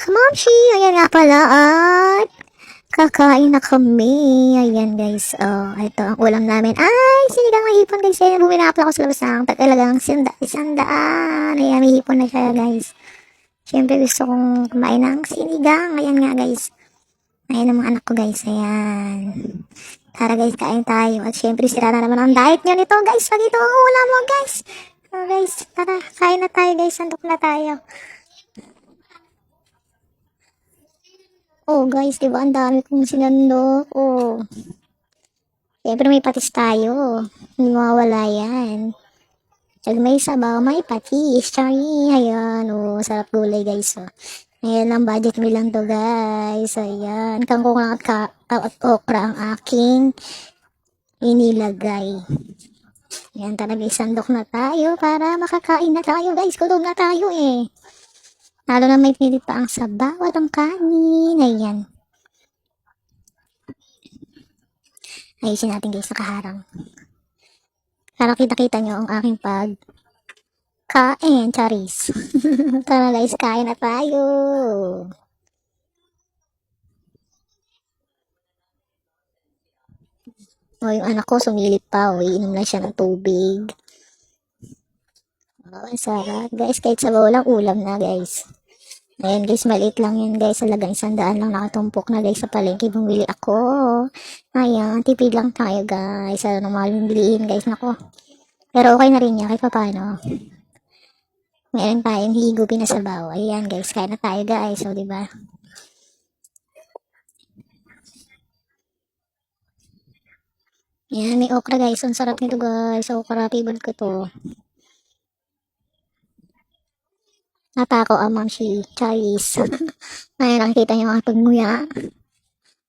Momshi, ayan nga pala at kakain na kami. Ayan guys, ito ang ulam namin. Ay, sinigang may hipon guys. Ayan, buminapla ako sa labas ng talagang isandaan. Ayan, may hipon na siya guys. Siyempre gusto kong kumain ng sinigang. Ayan nga guys. Ayan ang mga anak ko guys. Ayan. Tara guys, kain tayo. At siyempre sira na naman ang diet nyo nito guys. Pag ito ang ulam mo guys. Guys, tara, kain na tayo guys. Sandok na tayo. Oh guys, diba ang dami kong sinandok. Oh. Siyempre may patis tayo. Hindi mawawala yan. Pag may sabaw, may patis. Chari. Ayan. Oh, sarap gulay guys. Oh. Ayan ang budget meal lang to guys. Ayan. Kangkong lang at okra ang aking inilagay. Ayan talaga isandok na tayo para makakain na tayo guys. Kulog na tayo eh. Lalo na may pilit pa ang sabaw at ang kanin. Ayan. Ayusin natin guys, nakaharang. Para kita-kita nyo ang aking kain, charis. Tara guys, kain na tayo. O, yung anak ko sumilip pa. O, iinom lang siya ng tubig. O, ang sarap. Guys, kahit sabaw lang, ulam na guys. Ayan guys, maliit lang yan guys. Talagang 100 lang nakatumpok na guys sa palengke. Bumili ako. Ayan, tipid lang tayo guys. Ano nang mahal yung bilihin guys. Nako. Pero okay na rin yan. Kahit pa paano. Meron tayong higupin na sabaw. Ayan guys, kain na tayo guys. So, diba? Ayan, may okra guys. Ang sarap nito guys. Okra, favorite ko to. Natako ang Momshi Charis. Ayan, nakikita niyo mga pagnguya.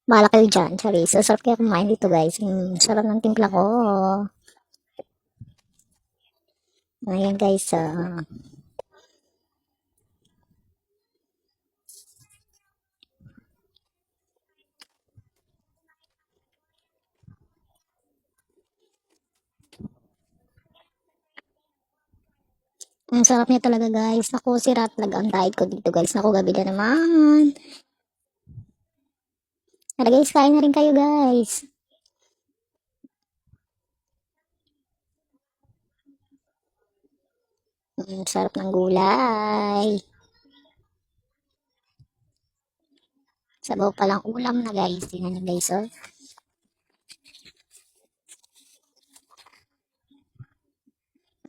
Bala kayo dyan, Charis. So, sarap kaya kumain dito guys. Sarap ng timpla ko. Ayan guys. Ang sarap niya talaga guys. Naku, sira talaga ang diet ko dito guys. Naku, gabi na naman. Tara guys, kain na rin kayo guys. Sarap ng gulay. Sabaw pa lang ulam na guys. Tingnan nyo guys, oh.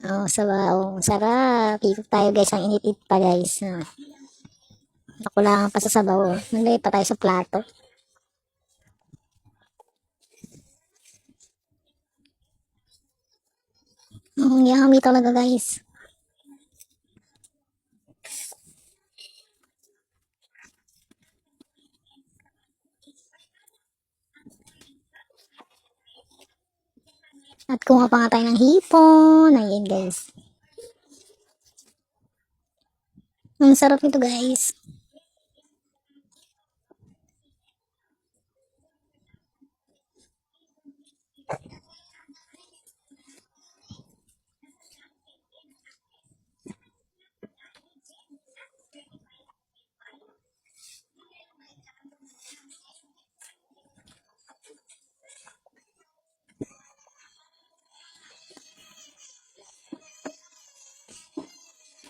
Oh, sabaw. Sarap. Ikot tayo guys. Ang init-it pa guys. Nakulangan pa sa sabaw. Oh. Nalagay pa tayo sa plato. Yummy talaga guys. At kuha pa nga tayo ng hipon. Ayan guys. Ang sarap nito guys.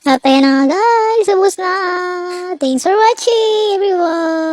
At ayan na nga guys. Ubus na. Thanks for watching everyone.